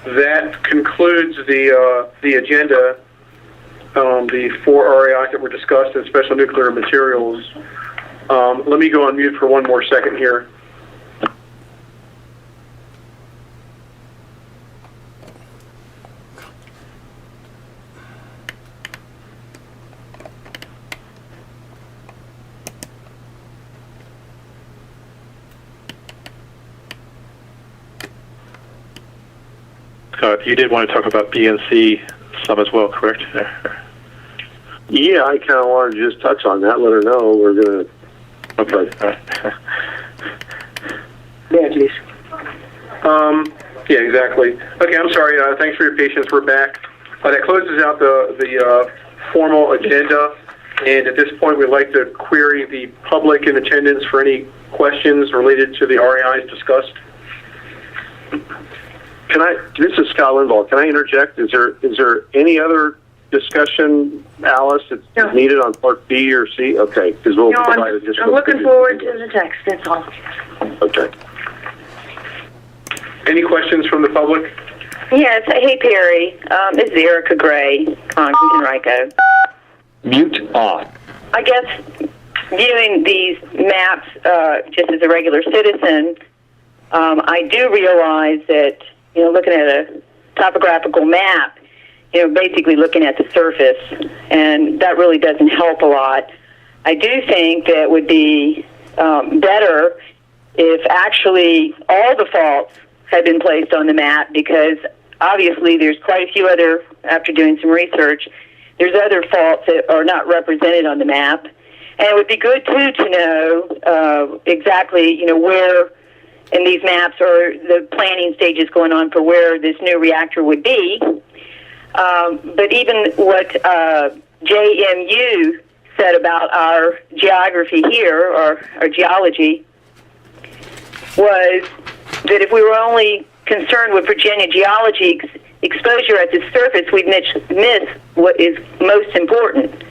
That concludes the agenda. The 4 RAIs that were discussed in special nuclear materials. Let me go on mute for one more second here. You did want to talk about B and C some as well, correct? Yeah, I kind of wanted to just touch on that. Let her know we're going to. Okay. All right. Yeah, please. Yeah, exactly. Okay, I'm sorry. Thanks for your patience. We're back. That closes out the formal agenda. And at this point, we'd like to query the public in attendance for any questions related to the RAIs discussed. This is Scott Linvall. Can I interject? Is there any other discussion, Alice, that's needed on Part B or C? Okay, because we'll provide additional. I'm looking forward to the text. That's all. Okay. Any questions from the public? Yes. Hey, Perry. This is Erica Gray calling from Henrico. Mute on. I guess viewing these maps just as a regular citizen, I do realize that, looking at a topographical map, basically looking at the surface, and that really doesn't help a lot. I do think that it would be better if actually all the faults had been placed on the map, because obviously there's quite a few other, after doing some research, there's other faults that are not represented on the map. And it would be good, too, to know exactly, where in these maps are the planning stages going on for where this new reactor would be. But even what JMU said about our geography here, or our geology, was that if we were only concerned with Virginia geology exposure at the surface, we'd miss what is most important.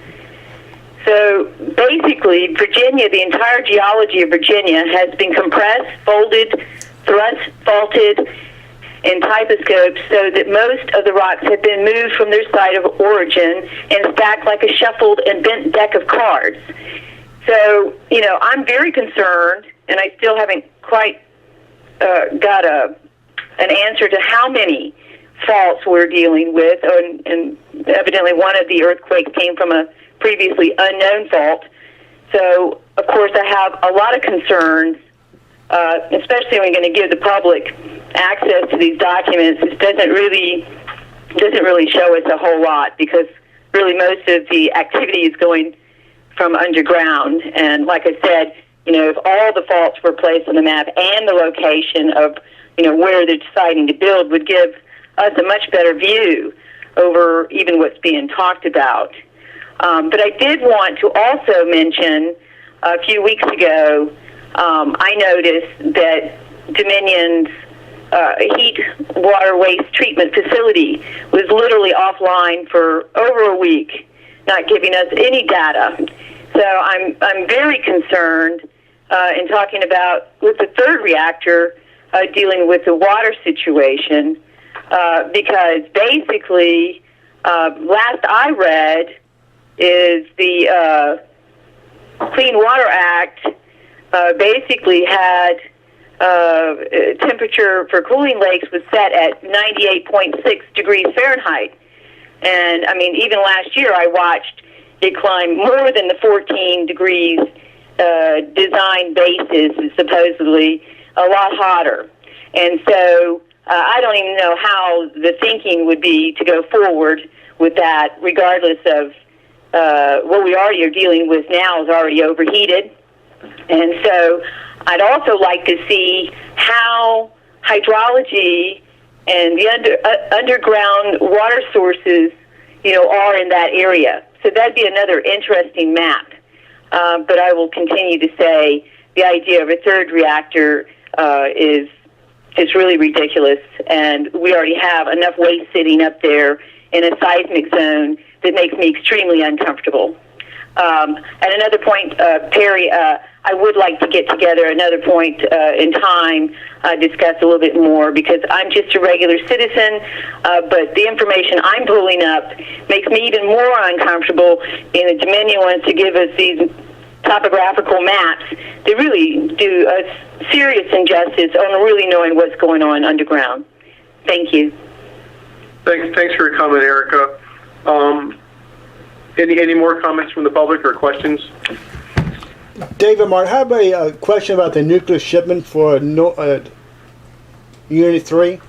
So basically, Virginia, the entire geology of Virginia has been compressed, folded, thrust, faulted, and typoscoped so that most of the rocks have been moved from their site of origin and stacked like a shuffled and bent deck of cards. So, I'm very concerned, and I still haven't quite got an answer to how many faults we're dealing with, and evidently one of the earthquakes came from a previously unknown fault. So, of course, I have a lot of concerns, especially when we're going to give the public access to these documents. This doesn't really show us a whole lot, because really most of the activity is going from underground. And like I said, if all the faults were placed on the map and the location of, where they're deciding to build, would give us a much better view over even what's being talked about. But I did want to also mention a few weeks ago, I noticed that Dominion's heat water waste treatment facility was literally offline for over a week, not giving us any data. So I'm very concerned in talking about, with the third reactor, dealing with the water situation, because basically, last I read, is the Clean Water Act basically had temperature for cooling lakes was set at 98.6 degrees Fahrenheit. And, even last year I watched it climb more than the 14 degrees design basis, is supposedly a lot hotter. And so I don't even know how the thinking would be to go forward with that, regardless of what we already are dealing with now is already overheated. And so I'd also like to see how hydrology and the underground water sources, are in that area. So that'd be another interesting map. But I will continue to say the idea of a third reactor is really ridiculous, and we already have enough waste sitting up there in a seismic zone that makes me extremely uncomfortable. At another point, Perry, I would like to get together another point in time, discuss a little bit more, because I'm just a regular citizen, but the information I'm pulling up makes me even more uncomfortable in the Dominion wants to give us these topographical maps. They really do a serious injustice on really knowing what's going on underground. Thank you. Thanks for your comment, Erica. Any more comments from the public or questions? David Martin, I have a question about the nuclear shipment for Unit 3.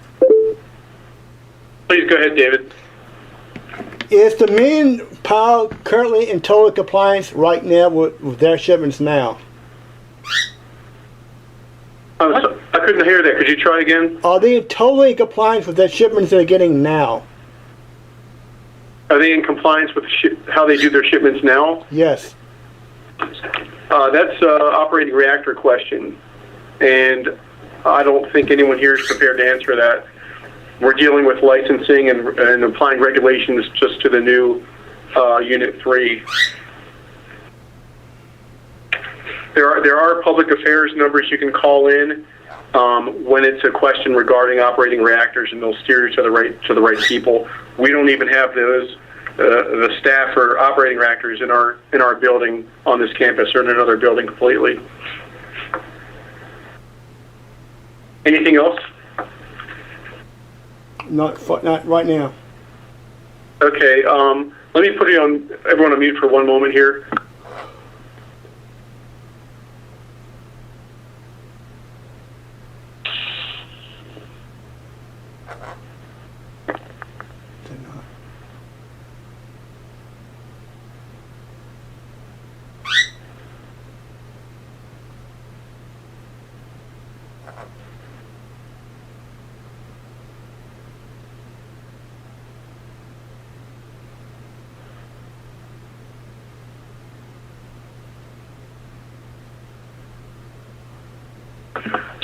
Please go ahead, David. Is the main pile currently in total compliance right now with their shipments now? I couldn't hear that. Could you try again? Are they totally in compliance with their shipments they're getting now? Are they in compliance with how they do their shipments now? Yes. That's an operating reactor question, and I don't think anyone here is prepared to answer that. We're dealing with licensing and applying regulations just to the new Unit 3. There are public affairs numbers you can call in when it's a question regarding operating reactors, and they'll steer you to the right people. We don't even have those. The staff for operating reactors in our building on this campus or in another building completely. Anything else? Not right now. Okay. Let me put everyone on mute for one moment here.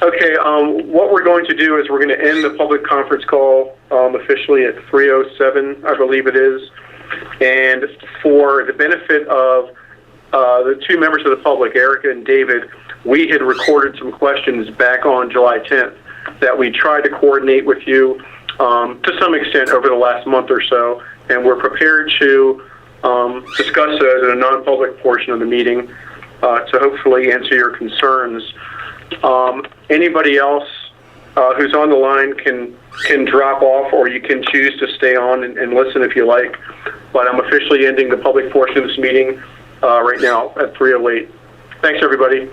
Okay, what we're going to do is we're going to end the public conference call officially at 3:07, I believe it is. And for the benefit of the two members of the public, Erica and David, we had recorded some questions back on July 10th that we tried to coordinate with you to some extent over the last month or so, and we're prepared to discuss those in a non-public portion of the meeting to hopefully answer your concerns. Anybody else who's on the line can drop off, or you can choose to stay on and listen if you like. But I'm officially ending the public portion of this meeting right now at 3:08. Thanks, everybody.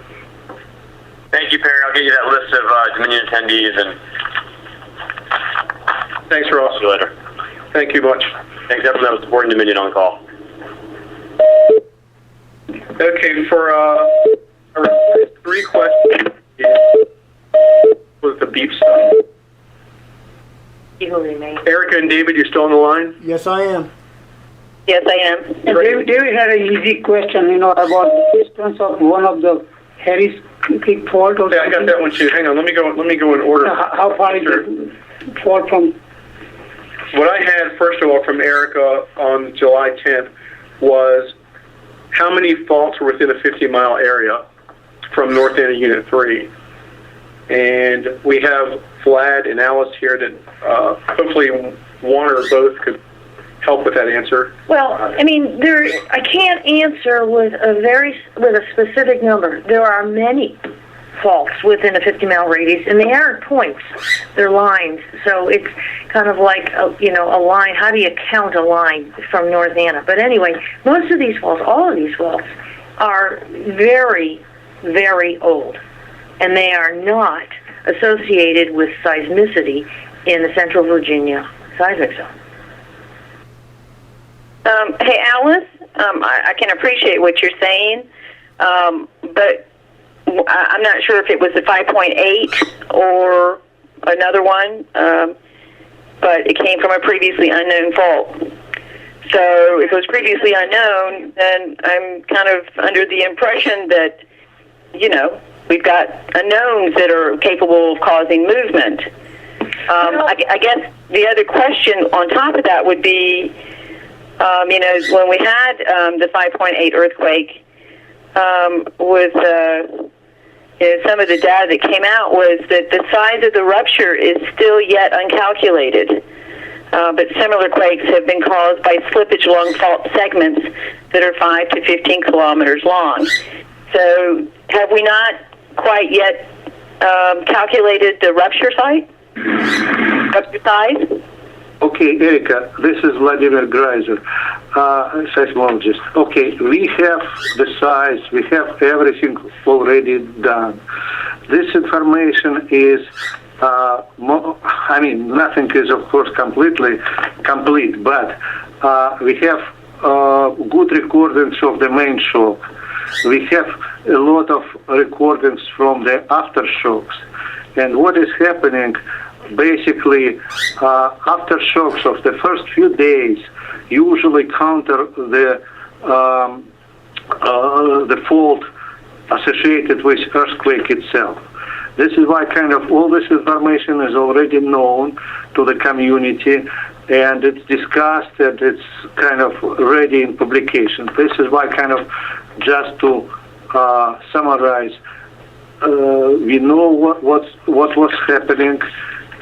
Thank you, Perry. I'll get you that list of Dominion attendees, and Thanks, Ross. see you later. Thank you much. Thanks, everyone that was supporting Dominion on the call. Okay, for our 3 questions with the beep stuff. He will remain. Erica and David, you still on the line? Yes, I am. Yes, I am. David had an easy question, about the distance of one of the Harris Creek fault or Yeah, I got that one too. Hang on, let me go in order. How far is the fault from? What I had, first of all, from Erica on July 10th was how many faults were within a 50-mile area from North End of Unit 3. And we have Vlad and Alice here that hopefully one or both could help with that answer. Well, I mean, I can't answer with a specific number. There are many faults within a 50-mile radius, and they aren't points; they're lines. So it's kind of like a line. How do you count a line from North Anna? But anyway, most of these faults, all of these faults, are very, very old, and they are not associated with seismicity in the Central Virginia seismic zone. Hey, Alice, I can appreciate what you're saying, but I'm not sure if it was the 5.8 or another one, but it came from a previously unknown fault. So if it was previously unknown, then I'm kind of under the impression that, we've got unknowns that are capable of causing movement. I guess the other question on top of that would be, When we had the 5.8 earthquake, with some of the data that came out was that the size of the rupture is still yet uncalculated. But similar quakes have been caused by slippage along fault segments that are 5 to 15 kilometers long. So have we not quite yet calculated the rupture size? Okay, Erika, this is Vladimir Greiser, seismologist. Okay, we have the size, we have everything already done. This information is, nothing is of course completely complete, but we have good recordings of the main shock. We have a lot of recordings from the aftershocks. And what is happening, basically, aftershocks of the first few days usually counter the fault associated with earthquake itself. This is why kind of all this information is already known to the community, and it's discussed and it's kind of ready in publication. This is why kind of just to summarize, we know what was happening,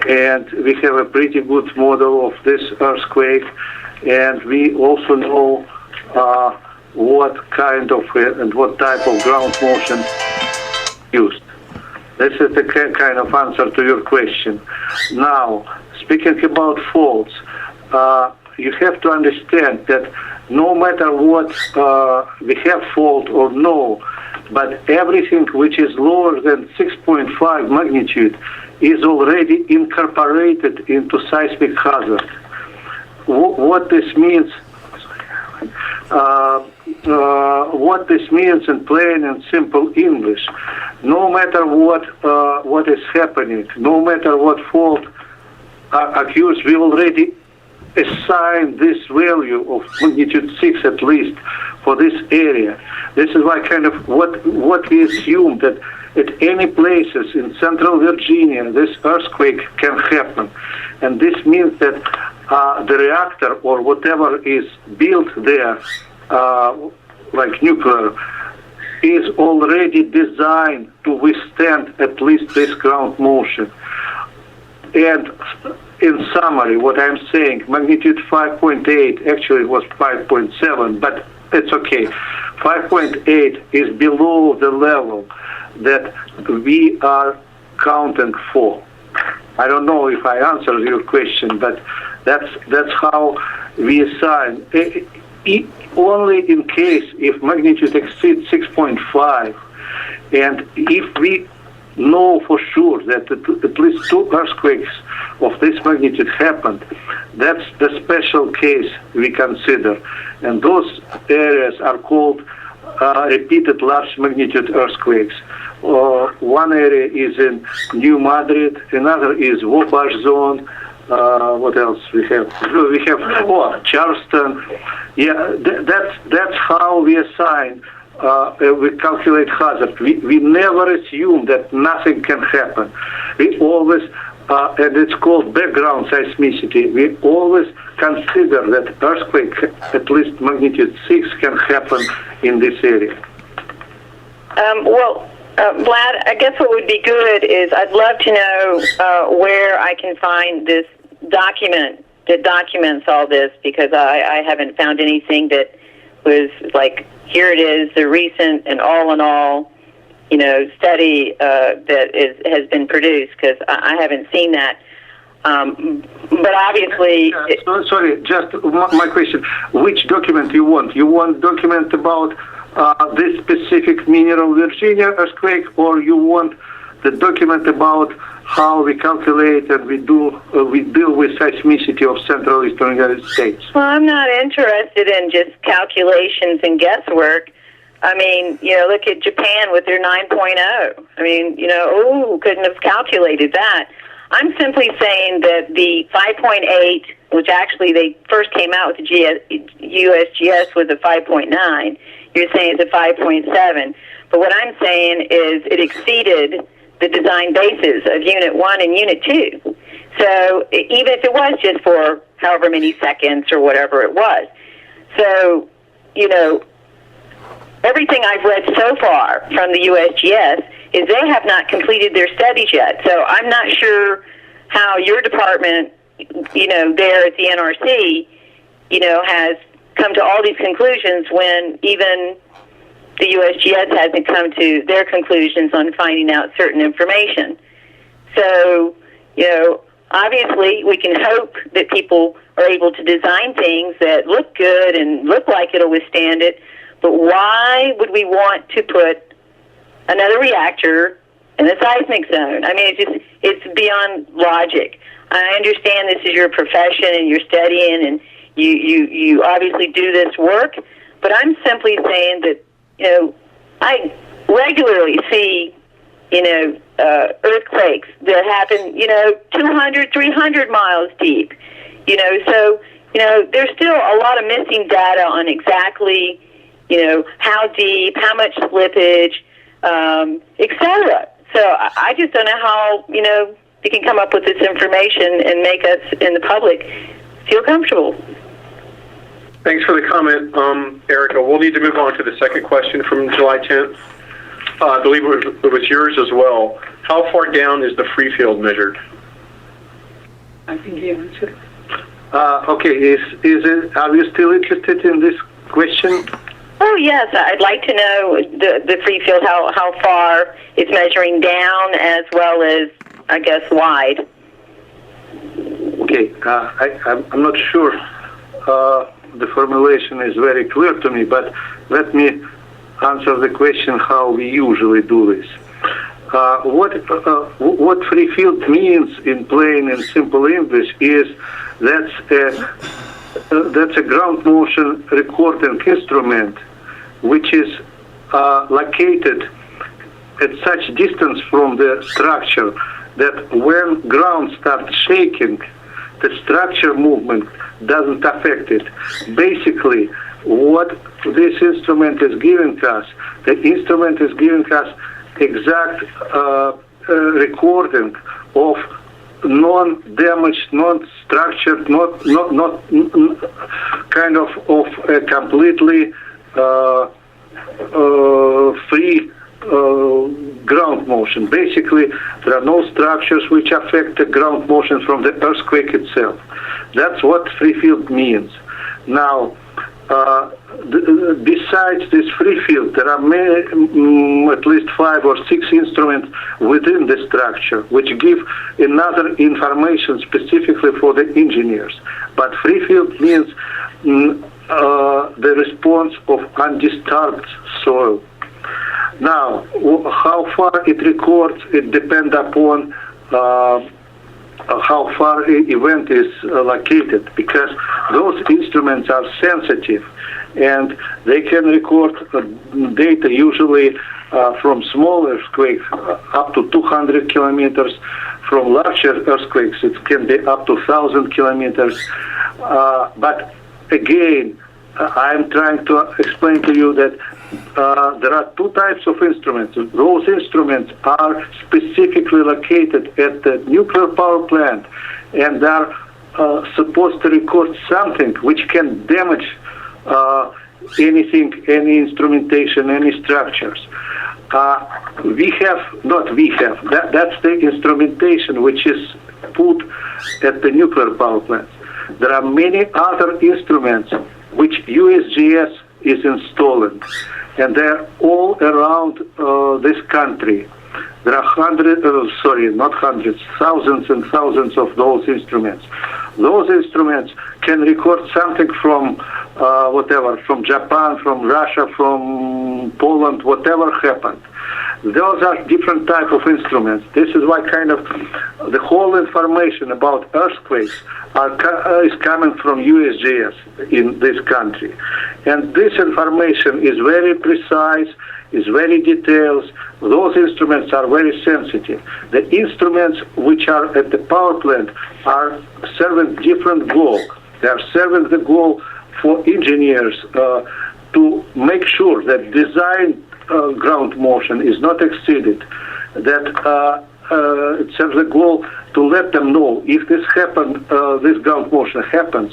and we have a pretty good model of this earthquake, and we also know what kind of and what type of ground motion used. This is the kind of answer to your question. Now, speaking about faults, you have to understand that no matter what we have fault or no, but everything which is lower than 6.5 magnitude is already incorporated into seismic hazard. What this means in plain and simple English, no matter what is happening, no matter what fault occurs, we already assign this value of magnitude 6 at least for this area. This is why kind of what we assume that at any places in central Virginia this earthquake can happen. And this means that the reactor or whatever is built there, like nuclear, is already designed to withstand at least this ground motion. And in summary, what I'm saying, magnitude 5.8, actually it was 5.7, but it's okay. 5.8 is below the level that we are counting for. I don't know if I answered your question, but that's how we assign. Only in case if magnitude exceeds 6.5, and if we know for sure that at least 2 earthquakes of this magnitude happened, that's the special case we consider. And those areas are called repeated large magnitude earthquakes. One area is in New Madrid, another is Wabash zone. What else we have? We have Charleston. Yeah, that's how we assign. We calculate hazard. We never assume that nothing can happen. We always, and it's called background seismicity, we always consider that earthquake, at least magnitude 6, can happen in this area. Vlad, I guess what would be good is I'd love to know where I can find this document that documents all this, because I haven't found anything that was like, here it is, the recent and all in all, study that has been produced, because I haven't seen that. But obviously... Sorry, just my question. Which document you want? You want document about this specific mineral Virginia earthquake, or you want the document about how we calculate and we deal with seismicity of Central Eastern United States? Well, I'm not interested in just calculations and guesswork. I mean, look at Japan with their 9.0. I mean, couldn't have calculated that. I'm simply saying that the 5.8, which actually they first came out with the USGS with a 5.9, you're saying it's a 5.7. But what I'm saying is it exceeded the design bases of Unit 1 and Unit 2. So even if it was just for however many seconds or whatever it was, So, everything I've read so far from the USGS is they have not completed their studies yet. So I'm not sure how your department, there at the NRC, has come to all these conclusions when even the USGS hasn't come to their conclusions on finding out certain information. So, obviously we can hope that people are able to design things that look good and look like it'll withstand it, but why would we want to put another reactor in the seismic zone? I mean, it's beyond logic. I understand this is your profession and you're studying and you obviously do this work, but I'm simply saying that, I regularly see, earthquakes that happen, 200, 300 miles deep, so, there's still a lot of missing data on exactly, how deep, how much slippage, etc. So I just don't know how, they can come up with this information and make us in the public feel comfortable. Thanks for the comment, Erica. We'll need to move on to the second question from July 10th. I believe it was yours as well. How far down is the free field measured? I think he answered. Okay, are you still interested in this question? Oh, yes. I'd like to know the free field, how far it's measuring down as well as, I guess, wide. Okay, I'm not sure the formulation is very clear to me, but let me answer the question how we usually do this. What free field means in plain and simple English is that's a ground motion recording instrument which is located at such distance from the structure that when ground starts shaking, the structure movement doesn't affect it. Basically, what this instrument is giving us, the instrument is giving us exact recording of non-damaged, non-structured, not kind of a completely free ground motion. Basically, there are no structures which affect the ground motion from the earthquake itself. That's what free field means. Now, besides this free field, there are many, at least 5 or 6 instruments within the structure which give another information specifically for the engineers. But free field means the response of undisturbed soil. Now, how far it records, it depends upon how far an event is located, because those instruments are sensitive and they can record data usually from small earthquakes up to 200 kilometers. From larger earthquakes, it can be up to 1,000 kilometers. But again, I'm trying to explain to you that there are 2 types of instruments. Those instruments are specifically located at the nuclear power plant and are supposed to record something which can damage anything, any instrumentation, any structures. That's the instrumentation which is put at the nuclear power plants. There are many other instruments which USGS is installing, and they're all around this country. There are thousands and thousands of those instruments. Those instruments can record something from from Japan, from Russia, from Poland, whatever happened. Those are different type of instruments. This is why kind of the whole information about earthquakes is coming from USGS in this country. And this information is very precise, is very detailed. Those instruments are very sensitive. The instruments which are at the power plant are serving different goal. They are serving the goal for engineers to make sure that design ground motion is not exceeded, that the goal to let them know if this this ground motion happens,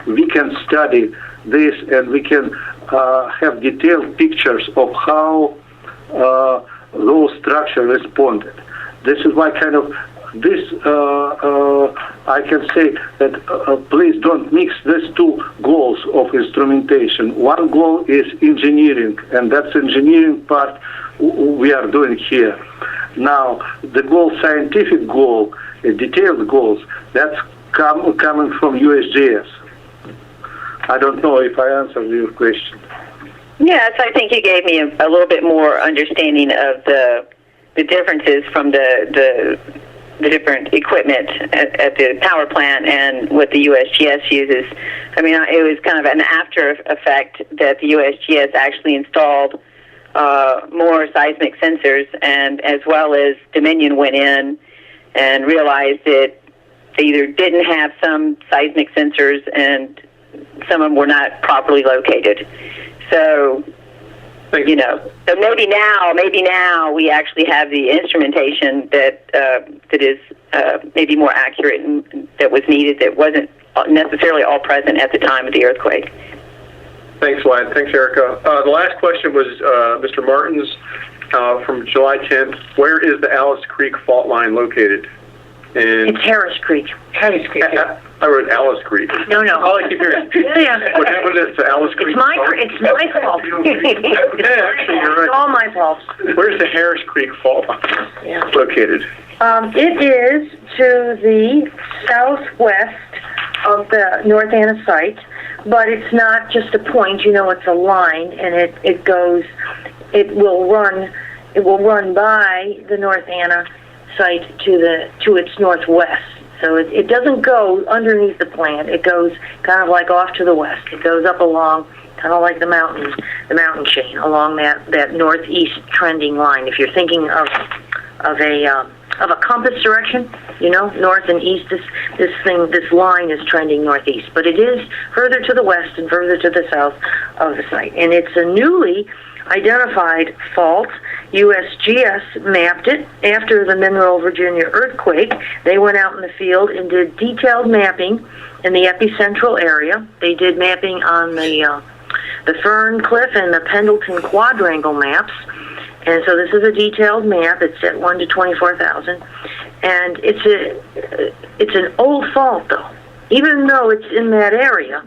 we can study this and we can have detailed pictures of how those structures responded. This is why kind of this, I can say that please don't mix these two goals of instrumentation. One goal is engineering, and that's engineering part we are doing here. Now, the goal, scientific goal, detailed goals, that's coming from USGS. I don't know if I answered your question. Yes, I think you gave me a little bit more understanding of the differences from the different equipment at the power plant and what the USGS uses. I mean, it was kind of an after effect that the USGS actually installed more seismic sensors, and as well as Dominion went in and realized that they either didn't have some seismic sensors and some of them were not properly located. So, you know, so maybe now we actually have the instrumentation that is maybe more accurate and that was needed, that wasn't necessarily all present at the time of the earthquake. Thanks, Vlad. Thanks, Erica. The last question was Mr. Martin's from July 10th. Where is the Alice Creek fault line located? And It's Harris Creek. Harris Creek. I wrote Alice Creek. No. All I keep hearing. Yeah. What happened to Alice Creek? It's my fault. Yeah, actually, you're right. It's all my fault. Where's the Harris Creek fault line located? It is to the southwest of the North Anna site, but it's not just a point. You know, it's a line, and it will run by the North Anna site to its northwest. So it doesn't go underneath the plant. It goes kind of like off to the west. It goes up along, kind of like the mountain chain, along that northeast trending line. If you're thinking of a compass direction, you know, north and east, this line is trending northeast. But it is further to the west and further to the south of the site. And it's a newly identified fault. USGS mapped it after the Monroe, Virginia earthquake. They went out in the field and did detailed mapping in the epicentral area. They did mapping on the Fern Cliff and the Pendleton Quadrangle maps. And so this is a detailed map. It's at 1 to 24,000. And it's an old fault, though. Even though it's in that area,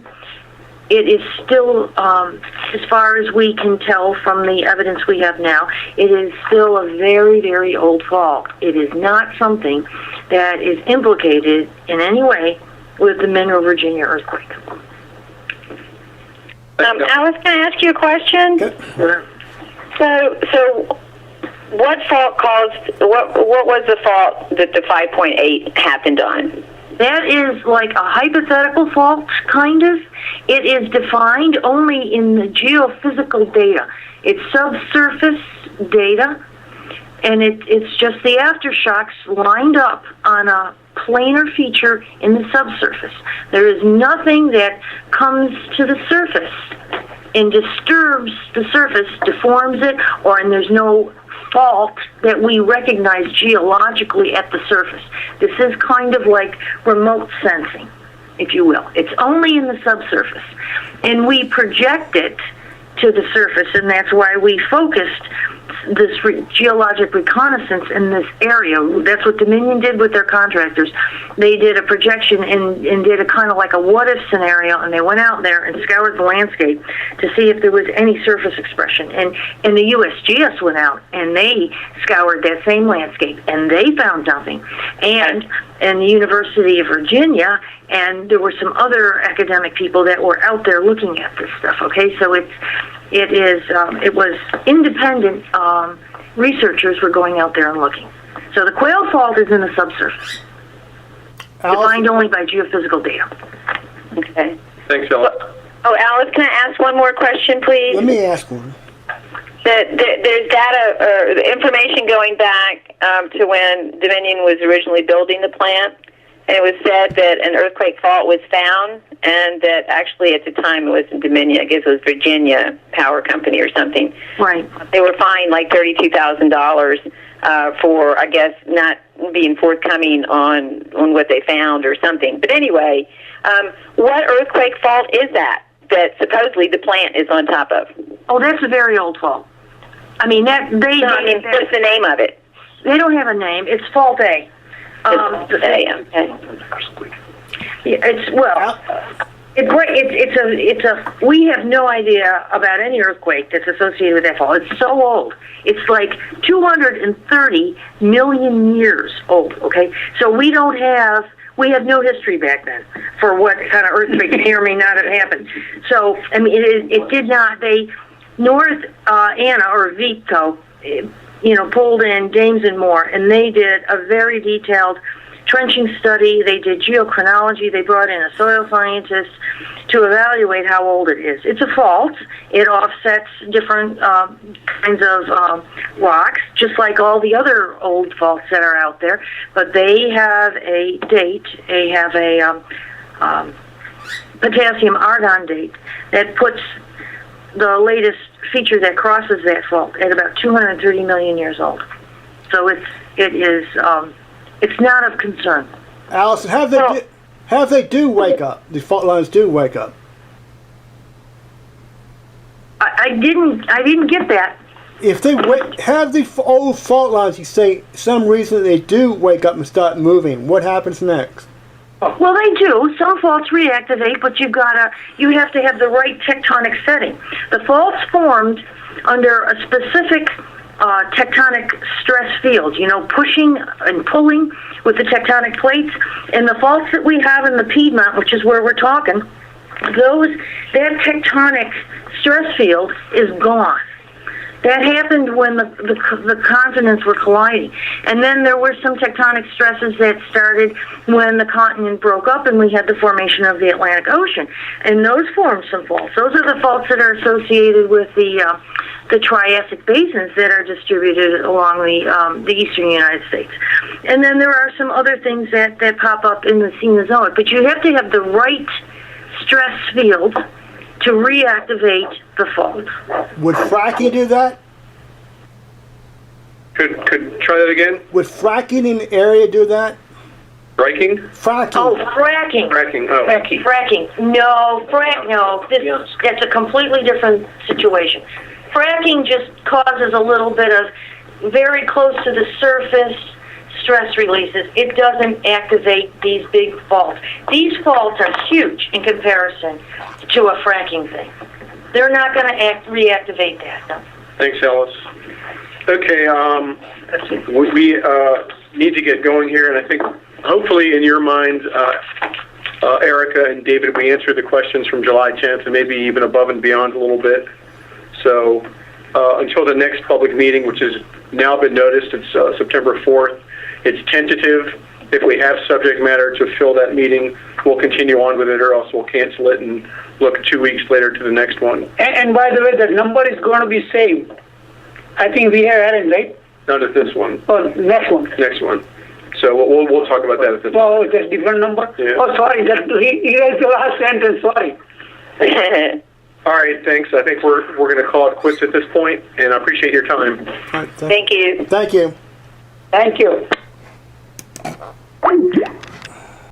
it is still, as far as we can tell from the evidence we have now, it is still a very, very old fault. It is not something that is implicated in any way with the Monroe, Virginia earthquake. Alice, can I ask you a question? Sure. So what fault what was the fault that the 5.8 happened on? That is like a hypothetical fault, kind of. It is defined only in the geophysical data. It's subsurface data, and it's just the aftershocks lined up on a planar feature in the subsurface. There is nothing that comes to the surface and disturbs the surface, deforms it, and there's no fault that we recognize geologically at the surface. This is kind of like remote sensing, if you will. It's only in the subsurface. And we project it to the surface, and that's why we focused this geologic reconnaissance in this area. That's what Dominion did with their contractors. They did a projection and did a kind of like a what-if scenario, and they went out there and scoured the landscape to see if there was any surface expression. And the USGS went out, and they scoured that same landscape, and they found nothing. And the University of Virginia, and there were some other academic people that were out there looking at this stuff, okay? So it was independent researchers were going out there and looking. So the Quail Fault is in the subsurface, defined only by geophysical data. Okay. Thanks, Alice. Oh, Alice, can I ask one more question, please? Let me ask one. There's data or information going back to when Dominion was originally building the plant, and it was said that an earthquake fault was found, and that actually at the time it wasn't Dominion, I guess it was Virginia Power Company or something. Right. They were fined like $32,000 for, I guess, not being forthcoming on what they found or something. But anyway, what earthquake fault is that supposedly the plant is on top of? Oh, that's a very old fault. I mean, what's the name of it? They don't have a name. It's fault A. Okay. We have no idea about any earthquake that's associated with that fault. It's so old. It's like 230 million years old, okay? So we have no history back then for what kind of earthquake may or may not have happened. So, I mean, it did not, North Anna, or VITO, pulled in James and Moore, and they did a very detailed trenching study. They did geochronology. They brought in a soil scientist to evaluate how old it is. It's a fault. It offsets different kinds of rocks, just like all the other old faults that are out there. But they have a date. They have a potassium-argon date that puts the latest feature that crosses that fault at about 230 million years old. So it's not of concern. Allison, have they do wake up? The fault lines do wake up. I didn't get that. If they have the old fault lines, you say some reason they do wake up and start moving. What happens next? Well, they do. Some faults reactivate, but you have to have the right tectonic setting. The faults formed under a specific tectonic stress field, pushing and pulling with the tectonic plates. And the faults that we have in the Piedmont, which is where we're talking, that tectonic stress field is gone. That happened when the continents were colliding. And then there were some tectonic stresses that started when the continent broke up and we had the formation of the Atlantic Ocean. And those formed some faults. Those are the faults that are associated with the Triassic basins that are distributed along the eastern United States. And then there are some other things that pop up in the Cenozoic. But you have to have the right stress field to reactivate the fault. Would fracking do that? Could try that again? Would fracking in the area do that? Fracking? Fracking. Oh, fracking. Fracking. Oh. Fracking. No, that's a completely different situation. Fracking just causes a little bit of very close to the surface stress releases. It doesn't activate these big faults. These faults are huge in comparison to a fracking thing. They're not going to reactivate that. No. Thanks, Alice. Okay, we need to get going here, and I think hopefully in your mind, Erica and David, we answered the questions from July 10th and maybe even above and beyond a little bit. So until the next public meeting, which has now been noticed, it's September 4th. It's tentative. If we have subject matter to fill that meeting, we'll continue on with it, or else we'll cancel it and look 2 weeks later to the next one. And by the way, the number is going to be same. I think we have Aaron, right? Not at this one. Oh, next one. Next one. So we'll talk about that at this one. Oh, that's different number? Yeah. Oh, sorry. He has the last sentence. Sorry. All right, thanks. I think we're going to call it quits at this point, and I appreciate your time. Right, Thank you. Thank you. Thank you.